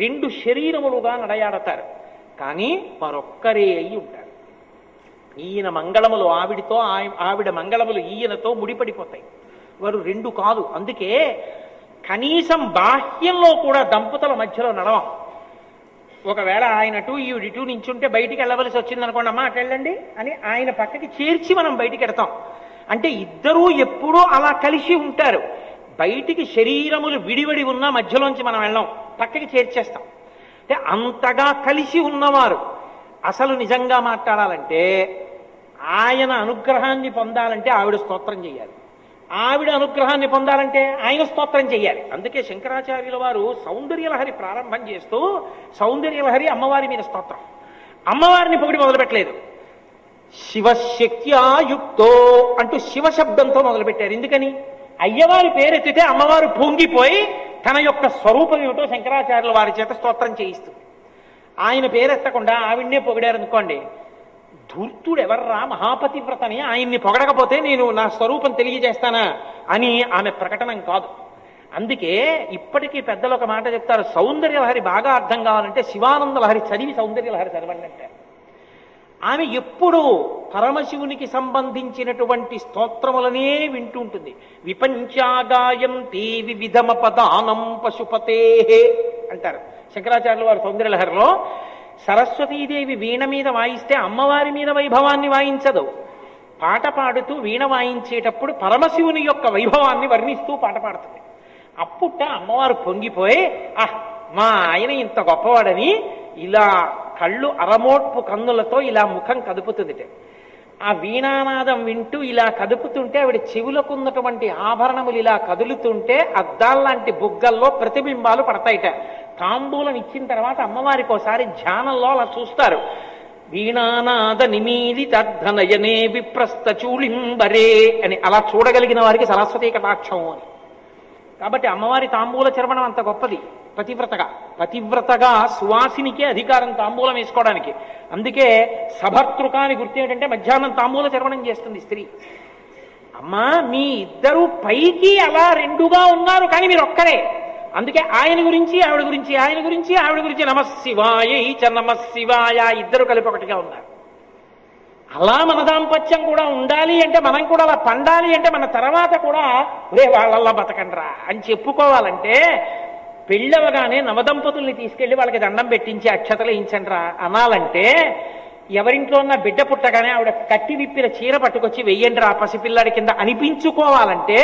రెండు శరీరములుగా నడయాడతారు. కానీ మరొక్కరే అయి ఉంటారు. ఈయన మంగళములు ఆవిడితో, ఆవిడ మంగళములు ఈయనతో ముడిపడిపోతాయి. వారు రెండు కాదు. అందుకే కనీసం బాహ్యంలో కూడా దంపతుల మధ్యలో నడవం. ఒకవేళ ఆయన అటు ఈవిడిటు నించుంటే బయటికి వెళ్ళవలసి వచ్చింది అనుకోండి, అమ్మా అటు వెళ్ళండి అని ఆయన పక్కకి చేర్చి మనం బయటికి వెడతాం. అంటే ఇద్దరూ ఎప్పుడూ అలా కలిసి ఉంటారు. బయటికి శరీరములు విడివడి ఉన్నా మధ్యలోంచి మనం వెళ్ళాం, పక్కకి చేర్చేస్తాం. అంటే అంతగా కలిసి ఉన్నవారు. అసలు నిజంగా మాట్లాడాలంటే ఆయన అనుగ్రహాన్ని పొందాలంటే ఆవిడ స్తోత్రం చేయాలి, ఆవిడ అనుగ్రహాన్ని పొందాలంటే ఆయన స్తోత్రం చేయాలి. అందుకే శంకరాచార్యుల వారు సౌందర్యలహరి ప్రారంభం చేస్తూ సౌందర్యలహరి అమ్మవారి మీద స్తోత్రం. అమ్మవారిని పొగిడి మొదలుపెట్టలేదు. శివశక్త్యాయుక్తో అంటూ శివశబ్దంతో మొదలుపెట్టారు. ఎందుకని? అయ్యవారి పేరెత్తితే అమ్మవారు పొంగిపోయి తన యొక్క స్వరూపం ఏమిటో శంకరాచార్యుల వారి చేత స్తోత్రం చేయిస్తుంది. ఆయన పేరెత్తకుండా ఆవిడ్నే పొగిడారనుకోండి, ధూర్తుడు ఎవర్రా మహాపతివ్రతని ఆయన్ని పొగడకపోతే నేను నా స్వరూపం తెలియజేస్తానా అని ఆమె ప్రకటనం కాదు. అందుకే ఇప్పటికీ పెద్దలు ఒక మాట చెప్తారు, సౌందర్యలహరి బాగా అర్థం కావాలంటే శివానంద లహరి చదివి సౌందర్యలహరి చదవండి అంటారు. ఆమె ఎప్పుడూ పరమశివునికి సంబంధించినటువంటి స్తోత్రములనే వింటూ ఉంటుంది. విపంచాగాయంతి వివిధమపదానం పశుపతే అంటారు శంకరాచార్యుల వారు సౌందర్యలహరిలో. సరస్వతీదేవి వీణ మీద వాయిస్తే అమ్మవారి మీద వైభవాన్ని వాయించదు. పాట పాడుతూ వీణ వాయించేటప్పుడు పరమశివుని యొక్క వైభవాన్ని వర్ణిస్తూ పాట పాడుతుంది. అప్పుట అమ్మవారు పొంగిపోయి మా ఆయన ఇంత గొప్పవాడని ఇలా కళ్ళు అరమోట్పు కన్నులతో ఇలా ముఖం కదుపుతుంది. ఆ వీణానాదం వింటూ ఇలా కదుపుతుంటే ఆవిడ చెవులకు ఉన్నటువంటి ఆభరణములు ఇలా కదులుతుంటే అద్దాల్లాంటి బుగ్గల్లో ప్రతిబింబాలు పడతాయిట. తాంబూలం ఇచ్చిన తర్వాత అమ్మవారికి ఒకసారి ధ్యానంలో అలా చూస్తారు. వీణానాద నిమీలితర్ధనయనే విప్రస్థ చూళింబరే అని అలా చూడగలిగిన వారికి సరస్వతీ కటాక్షం అని. కాబట్టి అమ్మవారి తాంబూల చర్వణం అంత గొప్పది. పతివ్రతగా సువాసినికే అధికారం తాంబూలం వేసుకోవడానికి. అందుకే సభర్తృక అని గుర్తు ఏంటంటే మధ్యాహ్నం తాంబూల చర్వణం చేస్తుంది స్త్రీ. అమ్మా మీ ఇద్దరు పైకి అలా రెండుగా ఉన్నారు, కానీ మీరు ఒక్కరే. అందుకే ఆయన గురించి ఆవిడ గురించి, ఆయన గురించి ఆవిడ గురించి నమశివాయ చ నమశివాయ ఇద్దరు కలిపి ఒకటిగా ఉన్నారు. అలా మన దాంపత్యం కూడా ఉండాలి అంటే, మనం కూడా అలా పండాలి అంటే, మన తర్వాత కూడా ఒరే వాళ్ళల్లా బతకండ్రా అని చెప్పుకోవాలంటే, పెళ్ళవగానే నవదంపతుల్ని తీసుకెళ్లి వాళ్ళకి దండం పెట్టించి అక్షతలు వేయించండ్రా అనాలంటే, ఎవరింట్లో ఉన్న బిడ్డ పుట్టగానే ఆవిడ కట్టి విప్పిన చీర పట్టుకొచ్చి వెయ్యండ్రా పసిపిల్లాడి కింద అనిపించుకోవాలంటే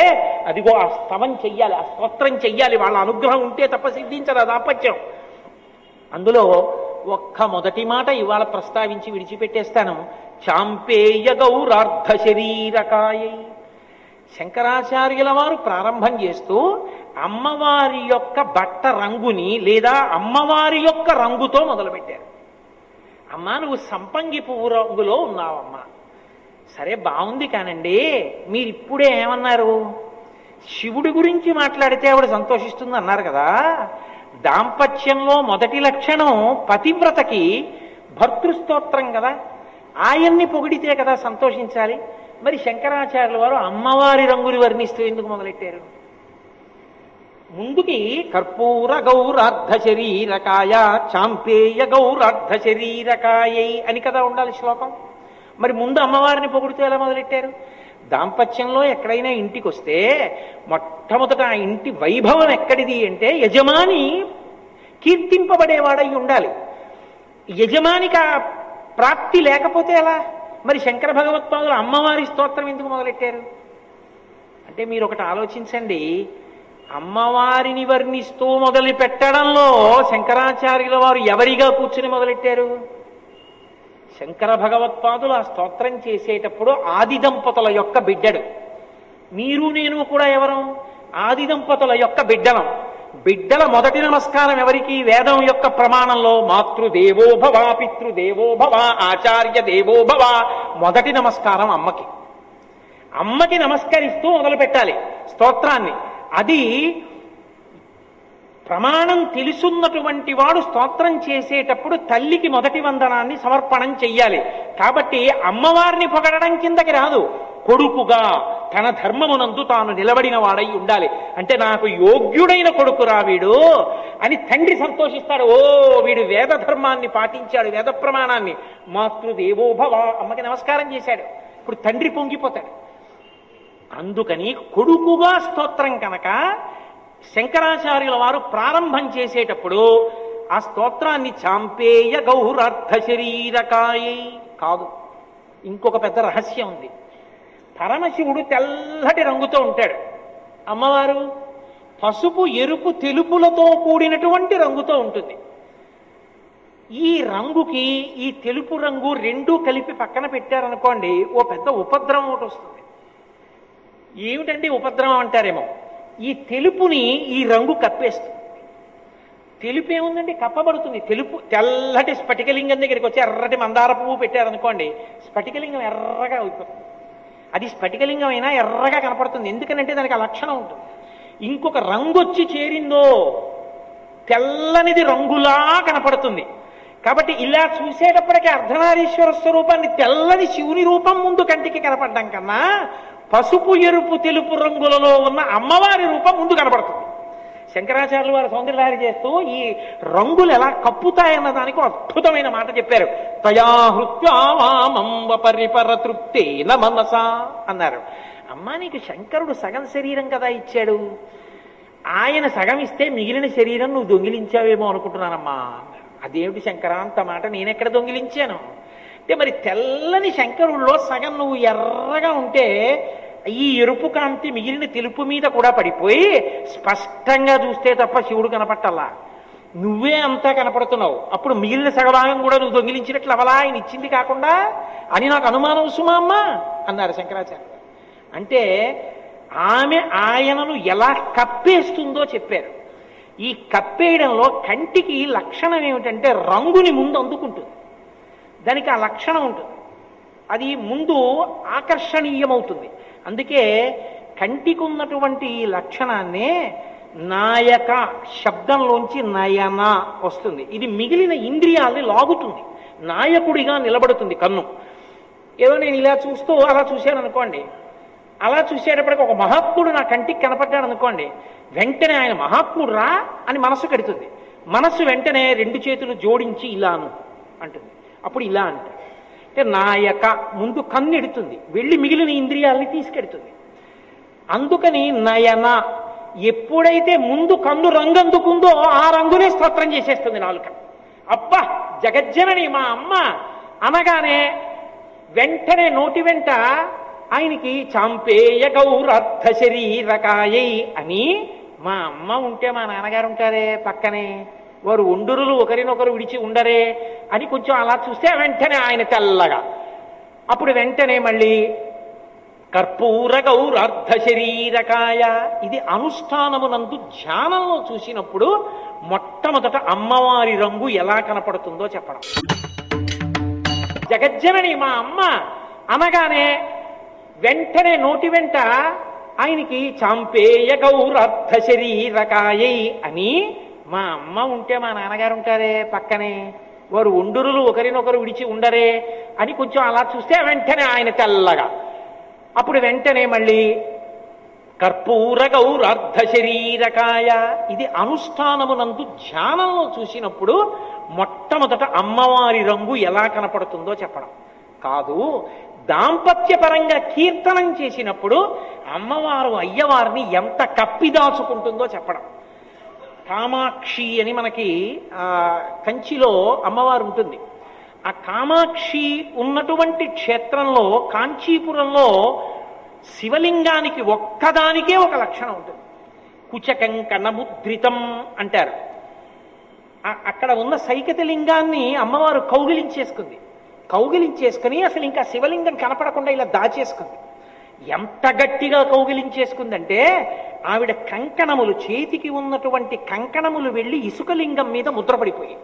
అదిగో ఆ స్తవం చెయ్యాలి, ఆ స్తోత్రం చెయ్యాలి. వాళ్ళ అనుగ్రహం ఉంటే తప్ప సిద్ధించదు ఆ దాంపత్యం. అందులో ఒక్క మొదటి మాట ఇవాళ ప్రస్తావించి విడిచిపెట్టేస్తాను. చాంపేయ గౌరార్ధ శరీరకాయ. శంకరాచార్యుల వారు ప్రారంభం చేస్తూ అమ్మవారి యొక్క బట్ట రంగుని లేదా అమ్మవారి యొక్క రంగుతో మొదలుపెట్టారు. అమ్మా నువ్వు సంపంగి పువ్వు రంగులో ఉన్నావమ్మా. సరే బాగుంది కానండి, మీరు ఇప్పుడే ఏమన్నారు? శివుడి గురించి మాట్లాడితే ఆవిడ సంతోషిస్తుంది అన్నారు కదా. దాంపత్యంలో మొదటి లక్షణం పతివ్రతకి భర్తృస్తోత్రం కదా, ఆయన్ని పొగిడితే కదా సంతోషించాలి. మరి శంకరాచార్యుల వారు అమ్మవారి రంగులు వర్ణిస్తూ ఎందుకు మొదలెట్టారు? ముందుకి కర్పూర గౌరార్ధ శరీరకాయ చాంపేయ గౌరార్ధ శరీరకాయై అని కదా ఉండాలి శ్లోకం. మరి ముందు అమ్మవారిని పొగుడుతూ ఎలా మొదలెట్టారు? దాంపత్యంలో ఎక్కడైనా ఇంటికి వస్తే మొట్టమొదట ఆ ఇంటి వైభవం ఎక్కడిది అంటే యజమాని కీర్తింపబడేవాడై ఉండాలి. యజమానికి ఆ ప్రాప్తి లేకపోతే ఎలా? మరి శంకర భగవత్పాదులు అమ్మవారి స్తోత్రం ఎందుకు మొదలెట్టారు అంటే, మీరు ఒకటి ఆలోచించండి. అమ్మవారిని వర్ణిస్తూ మొదలు పెట్టడంలో శంకరాచార్యుల వారు ఎవరిగా కూర్చుని మొదలెట్టారు? శంకర భగవత్పాదులు ఆ స్తోత్రం చేసేటప్పుడు ఆది దంపతుల యొక్క బిడ్డడు. మీరు నేను కూడా ఎవరం? ఆది దంపతుల యొక్క బిడ్డలం. బిడ్డల మొదటి నమస్కారం ఎవరికి? వేదం యొక్క ప్రమాణంలో మాతృదేవో భవ, పితృదేవో భవ, ఆచార్య దేవో భవ. మొదటి నమస్కారం అమ్మకి. అమ్మకి నమస్కరిస్తూ మొదలు పెట్టాలి స్తోత్రాన్ని. అది ప్రమాణం తెలుసున్నటువంటి వాడు స్తోత్రం చేసేటప్పుడు తల్లికి మొదటి వందనాన్ని సమర్పణం చెయ్యాలి. కాబట్టి అమ్మవారిని పొగడడం కిందకి రాదు. కొడుకుగా తన ధర్మమునందు తాను నిలబడిన వాడై ఉండాలి. అంటే నాకు యోగ్యుడైన కొడుకు రా వీడు అని తండ్రి సంతోషిస్తాడు. ఓ వీడు వేద ధర్మాన్ని పాటించాడు, వేద ప్రమాణాన్ని. మాతృదేవోభవ, అమ్మకి నమస్కారం చేశాడు. ఇప్పుడు తండ్రి పొంగిపోతాడు. అందుకని కొడుకుగా స్తోత్రం కనుక శంకరాచార్యుల వారు ప్రారంభం చేసేటప్పుడు ఆ స్తోత్రాన్ని చాంపేయ గౌరార్థ శరీరకాయ కాదు, ఇంకొక పెద్ద రహస్యం ఉంది. పరమశివుడు తెల్లటి రంగుతో ఉంటాడు, అమ్మవారు పసుపు ఎరుపు తెలుపులతో కూడినటువంటి రంగుతో ఉంటుంది. ఈ రంగుకి ఈ తెలుపు రంగు రెండూ కలిపి పక్కన పెట్టారనుకోండి, ఓ పెద్ద ఉపద్రవం ఒకటి వస్తుంది. ఏమిటండి ఉపద్రవం అంటారేమో. ఈ తెలుపుని ఈ రంగు కప్పేస్తుంది. తెలుపు ఏముందండి, కప్పబడుతుంది. తెలుపు తెల్లటి స్ఫటికలింగం దగ్గరికి వచ్చి ఎర్రటి మందార పువ్వు పెట్టారనుకోండి, స్ఫటికలింగం ఎర్రగా అయిపోతుంది. అది స్ఫటికలింగం అయినా ఎర్రగా కనపడుతుంది. ఎందుకనంటే దానికి ఆ లక్షణం ఉంటుంది. ఇంకొక రంగు వచ్చి చేరిందో తెల్లనిది రంగులా కనపడుతుంది. కాబట్టి ఇలా చూసేటప్పటికీ అర్ధనారీశ్వర స్వరూపాన్ని తెల్లని శివుని రూపం ముందు కంటికి కనపడడం కన్నా పసుపు ఎరుపు తెలుపు రంగులలో ఉన్న అమ్మవారి రూపం ముందు కనపడుతుంది. శంకరాచార్యులు వారు సౌందర్యలహరి చేస్తూ ఈ రంగులు ఎలా కప్పుతాయన్న దానికి అద్భుతమైన మాట చెప్పారు. తయాహృత్యామామంబ పరిపర తృప్తేన మనసా అన్నారు. అమ్మా, నీకు శంకరుడు సగం శరీరం కదా ఇచ్చాడు, ఆయన సగం ఇస్తే మిగిలిన శరీరం నువ్వు దొంగిలించావేమో అనుకుంటున్నానమ్మా. అదేమిటి శంకర అంత మాట, నేనెక్కడ దొంగిలించాను అంటే, మరి తెల్లని శంకరుల్లో సగం నువ్వు ఎర్రగా ఉంటే ఈ ఎరుపు కాంతి మిగిలిన తెలుపు మీద కూడా పడిపోయి స్పష్టంగా చూస్తే తప్ప శివుడు కనపట్టల్లా, నువ్వే అంతా కనపడుతున్నావు. అప్పుడు మిగిలిన సగభాగం కూడా నువ్వు దొంగిలించినట్లు అవలా ఆయన ఇచ్చింది కాకుండా అని నాకు అనుమానం సుమా అమ్మ అన్నారు శంకరాచార్య. అంటే ఆమె ఆయనను ఎలా కప్పేస్తుందో చెప్పారు. ఈ కప్పేయడంలో కంటికి లక్షణం ఏమిటంటే రంగుని ముందు అందుకుంటుంది, దానికి ఆ లక్షణం ఉంటుంది, అది ముందు ఆకర్షణీయమవుతుంది. అందుకే కంటికి ఉన్నటువంటి లక్షణాన్నే నాయక శబ్దంలోంచి నయన వస్తుంది. ఇది మిగిలిన ఇంద్రియాల్ని లాగుతుంది, నాయకుడిగా నిలబడుతుంది కన్ను. ఏదో నేను ఇలా చూస్తూ అలా చూశాను అనుకోండి, అలా చూసేటప్పటికి ఒక మహాత్ముడు నా కంటికి కనపడ్డాడు అనుకోండి, వెంటనే ఆయన మహాత్ముడు రా అని మనసు కడుతుంది. మనస్సు వెంటనే రెండు చేతులు జోడించి ఇలాను అంటుంది. అప్పుడు ఇలా అంటారు. అంటే నాయక ముందు కన్ను ఎడుతుంది, వెళ్ళి మిగిలిన ఇంద్రియాలని తీసుకెడుతుంది. అందుకని నయన ఎప్పుడైతే ముందు కన్ను రంగు అందుకుందో ఆ రంగునే స్తోత్రం చేసేస్తుంది నాలుక. అబ్బా జగజ్జనని మా అమ్మ అనగానే వెంటనే నోటి వెంట ఆయనకి చాంపేయ గౌరార్థ శరీరకాయై అని, మా అమ్మ ఉంటే మా నాన్నగారు ఉంటారే పక్కనే, వారు ఒండురులు ఒకరినొకరు విడిచి ఉండరే అని కొంచెం అలా చూస్తే వెంటనే ఆయన తెల్లగా. అప్పుడు వెంటనే మళ్ళీ కర్పూర గౌరార్థ శరీరకాయ. ఇది అనుష్ఠానమునందు ధ్యానంలో చూసినప్పుడు మొట్టమొదట అమ్మవారి రంగు ఎలా కనపడుతుందో చెప్పడం. జగజ్జనని మా అమ్మ అనగానే వెంటనే నోటి వెంట ఆయనకి చాంపేయ గౌరార్థ శరీరకాయై అని, మా అమ్మ ఉంటే మా నాన్నగారు ఉంటారే పక్కనే, వారు ఒండురులు ఒకరినొకరు విడిచి ఉండరే అని కొంచెం అలా చూస్తే వెంటనే ఆయన తెల్లగా. అప్పుడు వెంటనే మళ్ళీ కర్పూర గౌరార్థ శరీరకాయ. ఇది అనుష్ఠానమునందు ధ్యానంలో చూసినప్పుడు మొట్టమొదట అమ్మవారి రంగు ఎలా కనపడుతుందో చెప్పడం కాదు. దాంపత్యపరంగా కీర్తనం చేసినప్పుడు అమ్మవారు అయ్యవారిని ఎంత కప్పిదాచుకుంటుందో చెప్పడం. కామాక్షి అని మనకి కంచిలో అమ్మవారు ఉంటుంది. ఆ కామాక్షి ఉన్నటువంటి క్షేత్రంలో కాంచీపురంలో శివలింగానికి ఒక్కదానికే ఒక లక్షణం ఉంటుంది, కుచకం కనముద్రితం అంటారు. అక్కడ ఉన్న సైకత లింగాన్ని అమ్మవారు కౌగిలించేసుకుని అసలు ఇంకా శివలింగం కనపడకుండా ఇలా దాచేసుకుంది. ఎంత గట్టిగా కౌగిలించేసుకుందంటే ఆవిడ కంకణములు, చేతికి ఉన్నటువంటి కంకణములు వెళ్ళి ఇసుకలింగం మీద ముద్రపడిపోయి,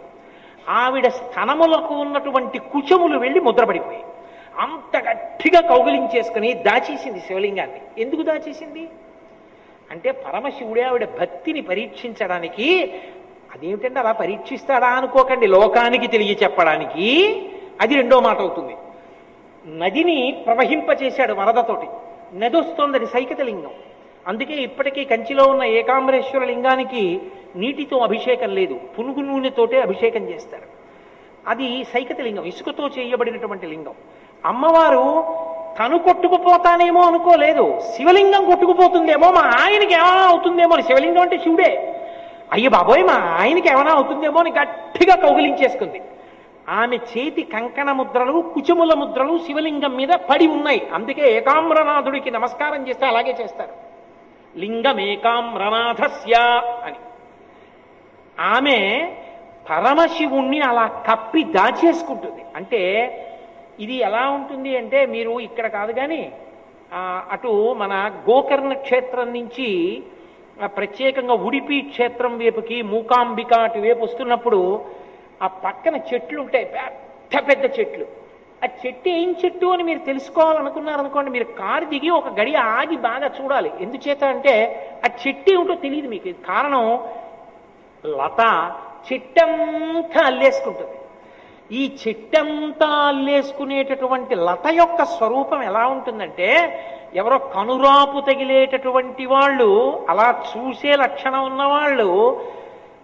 ఆవిడ స్తనములకు ఉన్నటువంటి కుచములు వెళ్ళి ముద్రపడిపోయి, అంత గట్టిగా కౌగిలించేసుకుని దాచేసింది శివలింగాన్ని. ఎందుకు దాచేసింది అంటే పరమశివుడే ఆవిడ భక్తిని పరీక్షించడానికి. అదేమిటంటే అలా పరీక్షిస్తాడా అనుకోకండి, లోకానికి తెలియ చెప్పడానికి. అది రెండో మాట అవుతుంది. నదిని ప్రవహింపచేశాడు వరదతోటి. నది వస్తోంది, అది సైకత లింగం. అందుకే ఇప్పటికీ కంచిలో ఉన్న ఏకాంబరేశ్వర లింగానికి నీటితో అభిషేకం లేదు, పునుగు నూనెతోటే అభిషేకం చేస్తారు. అది సైకత లింగం, ఇసుకతో చేయబడినటువంటి లింగం. అమ్మవారు తను కొట్టుకుపోతానేమో అనుకోలేదు, శివలింగం కొట్టుకుపోతుందేమో, మా ఆయనకి ఏమైనా అవుతుందేమో అని. శివలింగం అంటే శివుడే. అయ్య బాబోయ్ మా ఆయనకి ఏమైనా అవుతుందేమో అని గట్టిగా కౌగిలించేసుకుంది. ఆమె చేతి కంకణ ముద్రలు, కుచముల ముద్రలు శివలింగం మీద పడి ఉన్నాయి. అందుకే ఏకామ్రనాథుడికి నమస్కారం చేస్తే అలాగే చేస్తారు, లింగమేకామ్రనాథస్య అని. ఆమె పరమశివుణ్ణి అలా కప్పి దాచేసుకుంటుంది. అంటే ఇది ఎలా ఉంటుంది అంటే, మీరు ఇక్కడ కాదు కానీ అటు మన గోకర్ణ క్షేత్రం నుంచి ప్రత్యేకంగా ఉడిపి క్షేత్రం వైపుకి, మూకాంబిక అటు వైపు వస్తున్నప్పుడు ఆ పక్కన చెట్లు ఉంటాయి, పెద్ద పెద్ద చెట్లు. ఆ చెట్టు ఏం చెట్టు అని మీరు తెలుసుకోవాలనుకున్నారనుకోండి, మీరు కారు దిగి ఒక గడియ ఆగి బాగా చూడాలి. ఎందుచేత అంటే ఆ చెట్టు ఏమిటో తెలియదు మీకు. కారణం లత చెట్టంతా అల్లేసుకుంటుంది. ఈ చెట్టంతా అల్లేసుకునేటటువంటి లత యొక్క స్వరూపం ఎలా ఉంటుందంటే, ఎవరో కనురాపు తగిలేటటువంటి వాళ్ళు, అలా చూసే లక్షణం ఉన్నవాళ్ళు,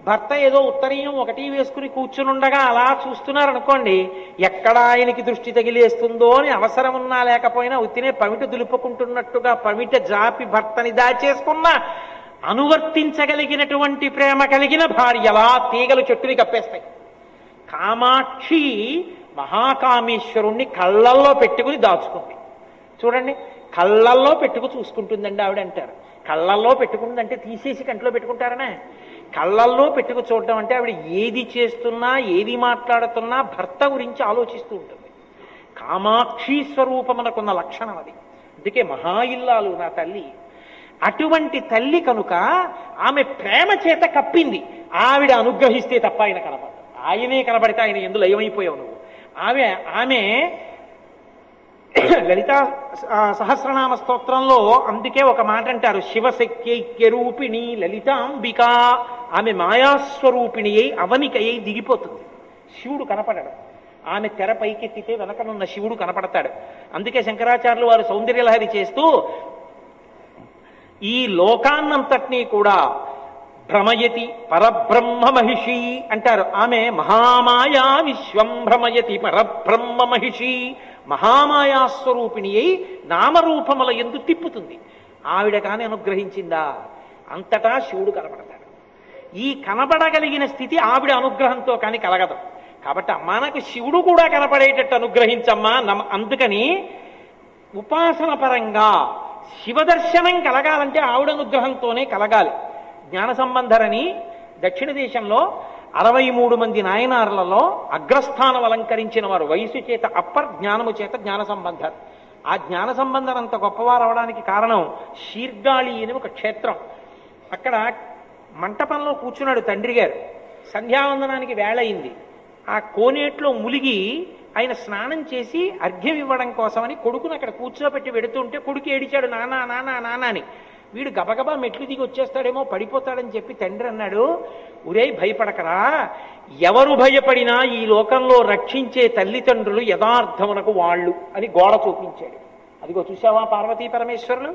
భర్త ఏదో ఉత్తరీయం ఒకటి వేసుకుని కూర్చునుండగా అలా చూస్తున్నారనుకోండి, ఎక్కడ ఆయనకి దృష్టి తగిలేస్తుందో అని అవసరం ఉన్నా లేకపోయినా ఉత్తినే పమిట దులుపుకుంటున్నట్టుగా పమిట జాపి భర్తని దాచేసుకున్న అనువర్తించగలిగినటువంటి ప్రేమ కలిగిన భార్యలా తీగలు చెట్టుని కప్పేస్తాయి. కామాక్షి మహాకామేశ్వరుణ్ణి కళ్ళల్లో పెట్టుకుని దాచుకుంది. చూడండి, కళ్ళల్లో పెట్టుకు చూసుకుంటుందండి ఆవిడ అంటారు. కళ్ళల్లో పెట్టుకుందంటే తీసేసి కంట్లో పెట్టుకుంటారనే. కళ్ళల్లో పెట్టుకు చూడటం అంటే ఆవిడ ఏది చేస్తున్నా, ఏది మాట్లాడుతున్నా భర్త గురించి ఆలోచిస్తూ ఉంటుంది. కామాక్షి స్వరూపమునకున్న లక్షణం అది. అందుకే మహా ఇల్లాలు నా తల్లి. అటువంటి తల్లి కనుక ఆమె ప్రేమ చేత కప్పింది. ఆవిడ అనుగ్రహిస్తే తప్ప ఆయన కనపడదు. ఆయనే కనబడితే ఆయన ఎందులో లయమైపోయావు నువ్వు. ఆమె లలితా సహస్రనామ స్తోత్రంలో అందుకే ఒక మాట అంటారు, శివశక్యైక్యరూపిణి లలితాంబిక. ఆమె మాయాస్వరూపిణి అయి అవనికయ్యి దిగిపోతుంది. శివుడు కనపడడు. ఆమె తెర పైకెత్తితే వెనకనున్న శివుడు కనపడతాడు. అందుకే శంకరాచార్యులు వారు సౌందర్యలహరి చేస్తూ ఈ లోకాన్నంతటినీ కూడా భ్రమయతి పరబ్రహ్మ మహిషి అంటారు. ఆమె మహామాయా విశ్వం భ్రమయతి పరబ్రహ్మ మహిషి. మహామాయాస్వరూపిణి అయి నామరూపముల యందు తిప్పుతుంది. ఆవిడ కాని అనుగ్రహించిందా, అంతటా శివుడు కనపడతాడు. ఈ కనపడగలిగిన స్థితి ఆవిడ అనుగ్రహంతో కాని కలగదు. కాబట్టి అమ్మా నాకు శివుడు కూడా కనపడేటట్టు అనుగ్రహించమ్మా. అందుకని ఉపాసన పరంగా శివదర్శనం కలగాలంటే ఆవిడ అనుగ్రహంతోనే కలగాలి. జ్ఞాన సంబంధరని దక్షిణ దేశంలో 63 మంది నాయనార్లలో అగ్రస్థానం అలంకరించిన వారు, వయసు చేత అప్పర్, జ్ఞానము చేత జ్ఞాన సంబంధర్. ఆ జ్ఞాన సంబంధర్ అంత గొప్పవారు అవడానికి కారణం శీర్గాళి అని ఒక క్షేత్రం. అక్కడ మంటపంలో కూర్చున్నాడు తండ్రి గారు. సంధ్యావందనానికి వేళ అయింది. ఆ కోనేట్లో ములిగి ఆయన స్నానం చేసి అర్ఘ్యం ఇవ్వడం కోసమని కొడుకుని అక్కడ కూర్చోబెట్టి వెడుతుంటే కొడుకు ఏడిచాడు, నానా నానా నానా అని. వీడు గబగబా మెట్లు దిగి వచ్చేస్తాడేమో, పడిపోతాడని చెప్పి తండ్రి అన్నాడు, ఉరేయ్ భయపడకరా, ఎవరు భయపడినా ఈ లోకంలో రక్షించే తల్లిదండ్రులు యథార్థమునకు వాళ్ళు అని గోడ చూపించాడు. అదిగో చూసావా పార్వతీ పరమేశ్వరులు,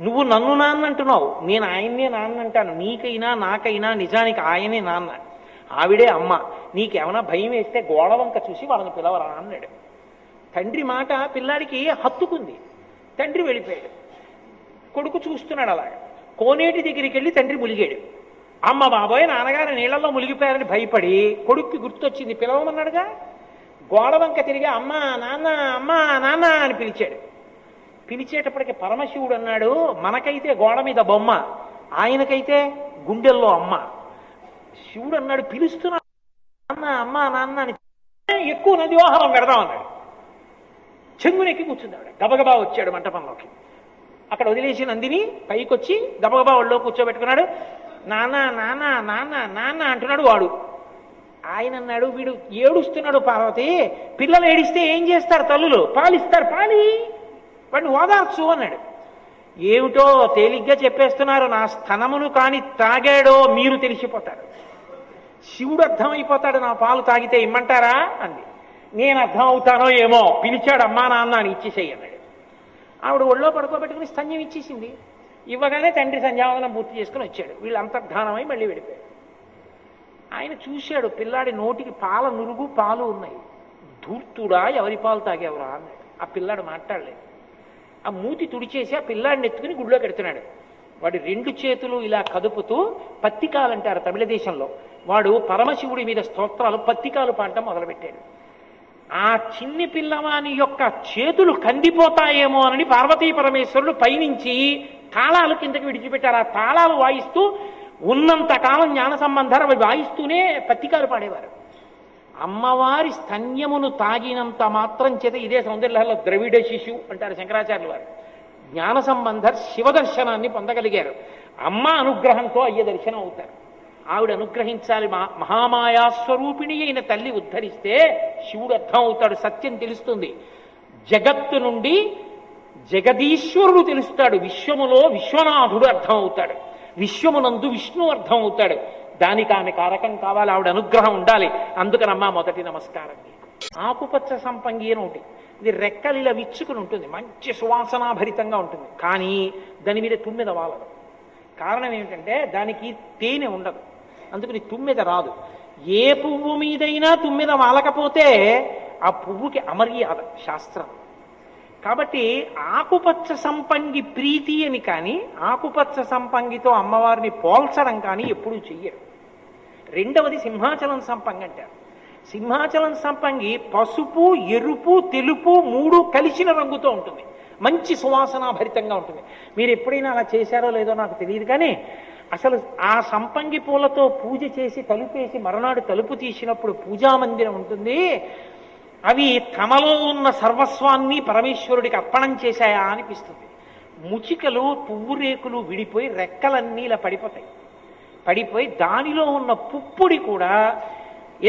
నువ్వు నన్ను నాన్న అంటున్నావు, నేను ఆయన్నే నాన్న అంటాను. నీకైనా నాకైనా నిజానికి ఆయనే నాన్న, ఆవిడే అమ్మ. నీకేమైనా భయం వేస్తే గోడ వంక చూసి వాళ్ళని పిలవరా అన్నాడు. తండ్రి మాట పిల్లాడికి హత్తుకుంది. తండ్రి వెళ్ళిపోయాడు. కొడుకు చూస్తున్నాడు అలాగా. కోనేటి దగ్గరికి వెళ్ళి తండ్రి ములిగాడు. అమ్మ బాబోయ్ నాన్నగారు నీళ్లలో మునిగిపోయారని భయపడి కొడుక్కి గుర్తొచ్చింది, పిలవమన్నాడుగా. గోడ వంక తిరిగి అమ్మ నాన్న అమ్మ నాన్న అని పిలిచాడు. పిలిచేటప్పటికి పరమశివుడు అన్నాడు, మనకైతే గోడ మీద బొమ్మ, ఆయనకైతే గుండెల్లో అమ్మ. శివుడు అన్నాడు, పిలుస్తున్నా నాన్న అమ్మ నాన్న అని. ఎక్కువ నది వాహనం పెడదాం అన్నాడు. చెంగునెక్కి కూర్చున్నాడు. గబగబా వచ్చాడు మంటపంలోకి. అక్కడ వదిలేసి నందిని పైకొచ్చి గబగబా ఒళ్ళో కూర్చోబెట్టుకున్నాడు. నాన్న నాన్న నాన్న నాన్న అంటున్నాడు వాడు. ఆయన అన్నాడు, వీడు ఏడుస్తున్నాడు పార్వతి, పిల్లలు ఏడిస్తే ఏం చేస్తారు తల్లులు, పాలిస్తారు, పాలి వాడిని ఓదార్చు అన్నాడు. ఏమిటో తేలిగ్గా చెప్పేస్తున్నారు, నా స్తనమును కాని తాగాడో మీరు తెలిసిపోతారు. శివుడు అర్థమైపోతాడు, నా పాలు తాగితే ఇమ్మంటారా అంది. నేను అర్థం అవుతానో ఏమో, పిలిచాడు అమ్మా నాన్న అని ఇచ్చేసేయి అన్నాడు. ఆవిడ ఒళ్ళో పడుకోబెట్టుకుని స్తన్యం ఇచ్చేసింది. ఇవ్వగానే తండ్రి సంధ్యావందనం పూర్తి చేసుకుని వచ్చాడు. వీళ్ళు అంతర్ధానమై మళ్ళీ వెళ్ళిపోయాడు. ఆయన చూశాడు, పిల్లాడి నోటికి పాల నురుగు పాలు ఉన్నాయి. ధూర్తుడా, ఎవరి పాలు తాగేవరా అన్నాడు. ఆ పిల్లాడు మాట్లాడలేదు. ఆ మూతి తుడిచేసి ఆ పిల్లాడిని ఎత్తుకుని గుళ్ళో పెడుతున్నాడు. వాడి 2 చేతులు ఇలా కదుపుతూ, పత్తికాలు అంటారు తమిళ దేశంలో, వాడు పరమశివుడి మీద స్తోత్రాలు పత్తికాలు పాడటం మొదలుపెట్టాడు. ఆ చిన్ని పిల్లవాని యొక్క చేతులు కందిపోతాయేమో అని పార్వతీ పరమేశ్వరుడు పైనుంచి తాళాలు కిందకి విడిచిపెట్టారు. ఆ తాళాలు వాయిస్తూ ఉన్నంత కాలం జ్ఞాన సంబంధాలు అవి వాయిస్తూనే పత్తికాలు పాడేవారు. అమ్మవారి స్తన్యమును తాగినంత మాత్రం చేత, ఇదే సౌందర్యలహరిలో ద్రవిడ శిశు అంటారు శంకరాచార్యుల వారు, జ్ఞాన సంబంధర్ శివ దర్శనాన్ని పొందగలిగారు. అమ్మ అనుగ్రహంతో అయ్య దర్శనం అవుతారు. ఆవిడ అనుగ్రహించాలి. మహామాయాస్వరూపిణి అయిన తల్లి ఉద్ధరిస్తే శివుడు అర్థం అవుతాడు, సత్యం తెలుస్తుంది. జగత్తు నుండి జగదీశ్వరుడు తెలుస్తాడు. విశ్వములో విశ్వనాథుడు అర్థం అవుతాడు. విశ్వమునందు విష్ణు అర్థం అవుతాడు. దానికి ఆమె కారకం కావాలి, ఆవిడ అనుగ్రహం ఉండాలి. అందుకనమ్మా మొదటి నమస్కారం. ఆకుపచ్చ సంపంగి అని ఒకటి, ఇది రెక్కలు ఇలా విచ్చుకుని ఉంటుంది, మంచి సువాసనాభరితంగా ఉంటుంది. కానీ దాని మీద తుమ్మెద వాలదు. కారణం ఏమిటంటే దానికి తేనె ఉండదు, అందుకని తుమ్మెద రాదు. ఏ పువ్వు మీదైనా తుమ్మెద వాలకపోతే ఆ పువ్వుకి అమర్యాద శాస్త్రం. కాబట్టి ఆకుపచ్చ సంపంగి ప్రీతి అని కానీ, ఆకుపచ్చ సంపంగితో అమ్మవారిని పోల్చడం కానీ ఎప్పుడూ చెయ్యరు. రెండవది సింహాచలం సంపంగి అంటారు. సింహాచలం సంపంగి పసుపు, ఎరుపు, తెలుపు 3 కలిసిన రంగుతో ఉంటుంది, మంచి సువాసనాభరితంగా ఉంటుంది. మీరు ఎప్పుడైనా అలా చేశారో లేదో నాకు తెలియదు, కానీ అసలు ఆ సంపంగి పూలతో పూజ చేసి తలుపేసి మరునాడు తలుపు తీసినప్పుడు పూజా మందిరం ఉంటుంది. అవి తమలో ఉన్న సర్వస్వాన్ని పరమేశ్వరుడికి అర్పణం చేశాయా అనిపిస్తుంది. ముచికలు, పువ్వు రేకులు విడిపోయి రెక్కలన్నీ ఇలా పడిపోతాయి. పడిపోయి దానిలో ఉన్న పుప్పుడి కూడా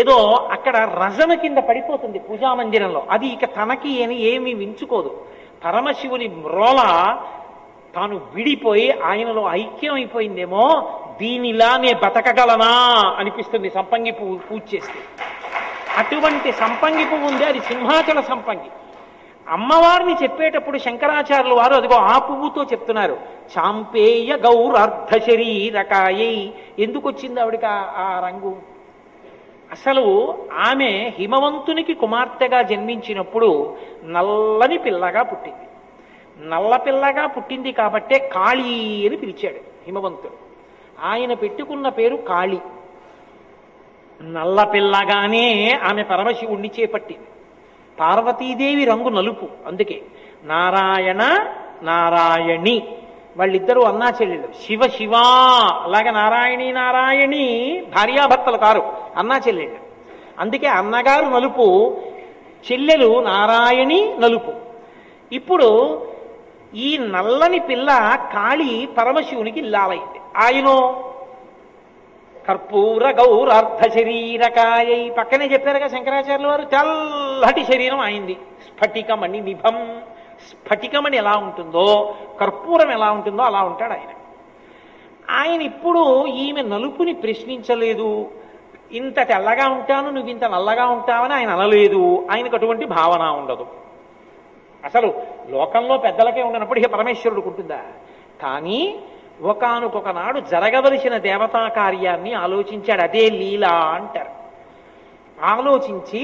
ఏదో అక్కడ రజన కింద పడిపోతుంది పూజామందిరంలో. అది ఇక తనకి అని ఏమీ వించుకోదు. పరమశివుని మ్రోల తాను విడిపోయి ఆయనలో ఐక్యం అయిపోయిందేమో, దీనిలా నే బతకగలనా అనిపిస్తుంది సంపంగి పువ్వు పూజ చేస్తే. అటువంటి సంపంగి పువ్వు ఉంది, అది సింహాచల సంపంగి. అమ్మవారిని చెప్పేటప్పుడు శంకరాచార్యుల వారు అదిగో ఆ పువ్వుతో చెప్తున్నారు. చాంపేయ గౌరార్ధ శరీరకాయై. ఎందుకు వచ్చింది ఆవిడికి ఆ రంగు? అసలు ఆమె హిమవంతునికి కుమార్తెగా జన్మించినప్పుడు నల్లని పిల్లగా పుట్టింది. నల్ల పిల్లగా పుట్టింది కాబట్టే కాళీ అని పిలిచాడు హిమవంతుడు. ఆయన పెట్టుకున్న పేరు కాళీ. నల్ల పిల్లగానే ఆమె పరమశివుణ్ణి చేపట్టింది. పార్వతీదేవి రంగు నలుపు, అందుకే నారాయణ నారాయణి వాళ్ళిద్దరూ అన్నా చెల్లెలు. శివ శివా అలాగే నారాయణి నారాయణి భార్యాభర్తలు కారు, అన్నా చెల్లెళ్ళు. అందుకే అన్నగారు నలుపు, చెల్లెలు నారాయణి నలుపు. ఇప్పుడు ఈ నల్లని పిల్ల కాళీ పరమశివునికి ఇల్లాలైంది. ఆయన కర్పూర గౌరార్ధ శరీరకాయై, పక్కనే చెప్పారుగా శంకరాచార్యుల వారు, తెల్లటి శరీరం అయింది. స్ఫటికమణి నిభం. స్ఫటికమణి ఎలా ఉంటుందో, కర్పూరం ఎలా ఉంటుందో అలా ఉంటాడు ఆయన. ఆయన ఇప్పుడు ఈమె నలుపుని ప్రశ్నించలేదు. ఇంత తెల్లగా ఉంటాను, నువ్వు ఇంత నల్లగా ఉంటావని ఆయన అనలేదు. ఆయనకు అటువంటి భావన ఉండదు. అసలు లోకంలో పెద్దలకే ఉండనప్పుడు ఇక పరమేశ్వరుడికి ఉంటుందా? కానీ ఒకానొక నాడు జరగవలసిన దేవతా కార్యాన్ని ఆలోచించాడు. అదే లీలా అంటారు. ఆలోచించి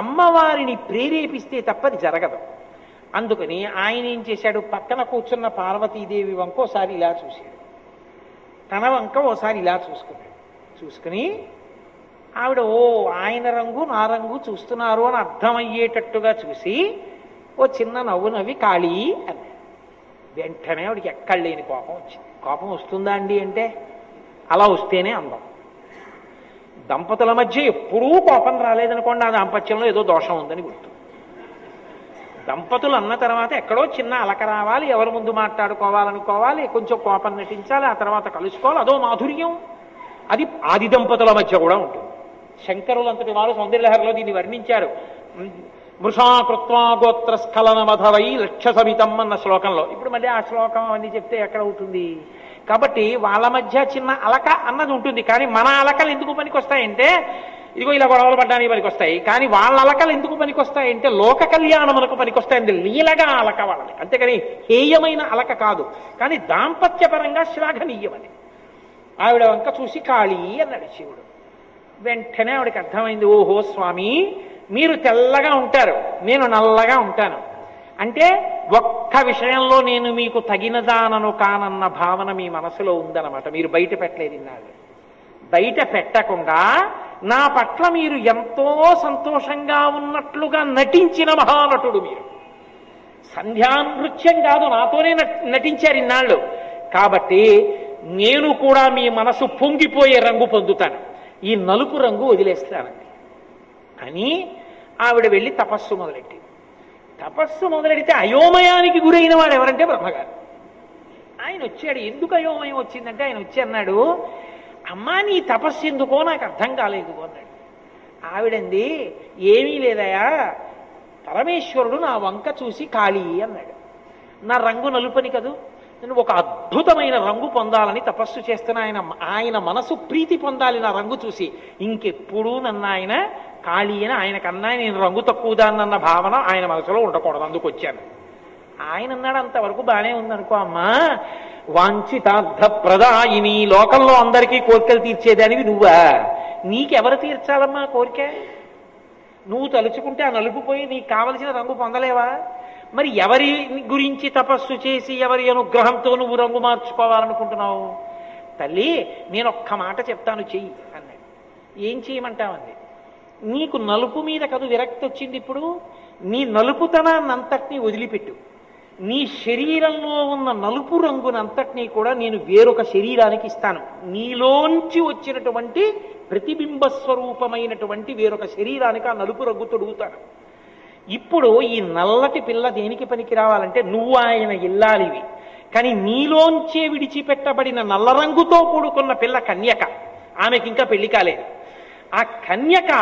అమ్మవారిని ప్రేరేపిస్తే తప్పది జరగదు. అందుకని ఆయన ఏం చేశాడు, పక్కన కూర్చున్న పార్వతీదేవి వంక ఓసారి ఇలా చూశాడు, తన వంక ఓసారి ఇలా చూసుకున్నాడు. చూసుకుని ఆవిడ ఓ ఆయన రంగు నా రంగు చూస్తున్నారు అని అర్థమయ్యేటట్టుగా చూసి ఓ చిన్న నవ్వు నవ్వి కాళీ అన్నాడు. వెంటనే ఆవిడికి ఎక్కడ లేని కోపం వచ్చింది. కోపం వస్తుందా అండి అంటే అలా వస్తేనే అందం. దంపతుల మధ్య ఎప్పుడూ కోపం రాలేదనుకోండి, ఆ దాంపత్యంలో ఏదో దోషం ఉందని గుర్తు. దంపతులు అన్న తర్వాత ఎక్కడో చిన్న అలక రావాలి, ఎవరి ముందు మాట్లాడుకోవాలనుకోవాలి, కొంచెం కోపం నటించాలి, ఆ తర్వాత కలుసుకోవాలి, అదో మాధుర్యం. అది ఆది దంపతుల మధ్య కూడా ఉంటుంది. శంకరులంతటి వారు సౌందర్యలహరిలో దీన్ని వర్ణించారు. వృషాకృత్వా గోత్ర స్ఖలనమధవై లక్ష్య సమితం అన్న శ్లోకంలో. ఇప్పుడు మళ్ళీ ఆ శ్లోకం అన్ని చెప్తే ఎక్కడ అవుతుంది? కాబట్టి వాళ్ళ మధ్య చిన్న అలక అన్నది ఉంటుంది. కానీ మన అలకలు ఎందుకు పనికొస్తాయంటే ఇదిగో ఇలా గొడవలు పడ్డానికి పనికొస్తాయి. కానీ వాళ్ళ అలకలు ఎందుకు పనికొస్తాయంటే లోక కళ్యాణములకు పనికొస్తాయండి. లీలగా అలక వాళ్ళని, అంతేకాని హేయమైన అలక కాదు. కానీ దాంపత్యపరంగా శ్లాఘనీయమని. ఆవిడ వంక చూసి కాళీ అన్నాడు శివుడు. వెంటనే ఆవిడకి అర్థమైంది, ఓహో స్వామి, మీరు తెల్లగా ఉంటారు, నేను నల్లగా ఉంటాను. అంటే ఒక్క విషయంలో నేను మీకు తగినదానను కానన్న భావన మీ మనసులో ఉందన్నమాట. మీరు బయట పెట్టలేదు ఇన్నాళ్ళు. బయట పెట్టకుండా నా పట్ల మీరు ఎంతో సంతోషంగా ఉన్నట్లుగా నటించిన మహానటుడు మీరు. సంధ్యానృత్యం కాదు, నాతోనే నటించారు ఇన్నాళ్ళు. కాబట్టి నేను కూడా మీ మనసు పొంగిపోయే రంగు పొందుతాను, ఈ నలుపు రంగు వదిలేస్తానండి అని ఆవిడ వెళ్ళి తపస్సు మొదలెట్టింది. తపస్సు మొదలెడితే అయోమయానికి గురైన వాడు ఎవరంటే బ్రహ్మగారు. ఆయన వచ్చాడు. ఎందుకు అయోమయం వచ్చిందంటే ఆయన వచ్చి అన్నాడు, అమ్మా నీ తపస్సు ఎందుకో నాకు అర్థం కాలేదు అన్నాడు. ఆవిడంది, ఏమీ లేదయా, పరమేశ్వరుడు నా వంక చూసి కాళీ అన్నాడు. నా రంగు నలుపని కదూ, నేను ఒక అద్భుతమైన రంగు పొందాలని తపస్సు చేస్తున్న ఆయన మనసు ప్రీతి పొందాలి నా రంగు చూసి. ఇంకెప్పుడు నన్ను ఆయన కాళీ అని ఆయనకన్నా నేను రంగు తక్కువదాన్నన్న భావన ఆయన మనసులో ఉండకూడదు, అందుకు వచ్చాను. ఆయన అన్నాడు, అంతవరకు బాగానే ఉందనుకో అమ్మా, వాంఛితార్థ ప్రదాయిని, లోకంలో అందరికీ కోరికలు తీర్చేదానివి నువ్వా? నీకెవరు తీర్చాలమ్మా కోరిక? నువ్వు తలుచుకుంటే ఆ నలుపు పోయి నీకు కావలసిన రంగు పొందలేవా? మరి ఎవరి గురించి తపస్సు చేసి ఎవరి అనుగ్రహంతో నువ్వు రంగు మార్చుకోవాలనుకుంటున్నావు? తల్లి, నేను ఒక్క మాట చెప్తాను, చెయ్యి అన్నాడు. ఏం చేయమంటావండి? నీకు నలుపు మీద కదు విరక్తి వచ్చింది, ఇప్పుడు నీ నలుపుతనాన్నంతటినీ వదిలిపెట్టు. నీ శరీరంలో ఉన్న నలుపు రంగునంతటినీ కూడా నేను వేరొక శరీరానికి ఇస్తాను. నీలోంచి వచ్చినటువంటి ప్రతిబింబ స్వరూపమైనటువంటి వేరొక శరీరానికి ఆ నలుపు రంగు తొడుగుతాను. ఇప్పుడు ఈ నల్లటి పిల్ల దేనికి పనికి రావాలంటే, నువ్వు ఆయన ఇల్లాలివి, కానీ నీలోంచే విడిచిపెట్టబడిన నల్ల రంగుతో కూడుకున్న పిల్ల కన్యక, ఆమెకి ఇంకా పెళ్లి కాలేదు. ఆ కన్యక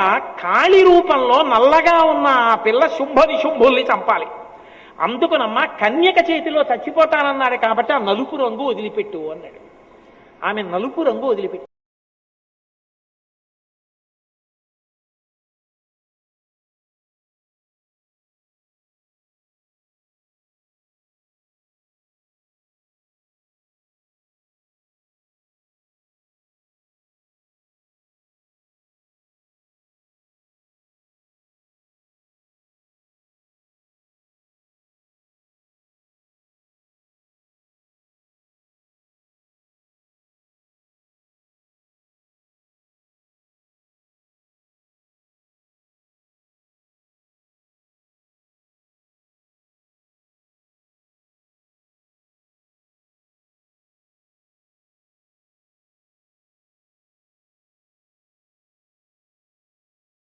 కాళీ రూపంలో నల్లగా ఉన్న ఆ పిల్ల శుంభ నిశుంభుల్ని చంపాలి. అందుకునమ్మా కన్యక చేతిలో చచ్చిపోతానన్నాడు కాబట్టి ఆ నలుపు రంగు వదిలిపెట్టు అన్నాడు. ఆమె నలుపు రంగు వదిలిపెట్టింది.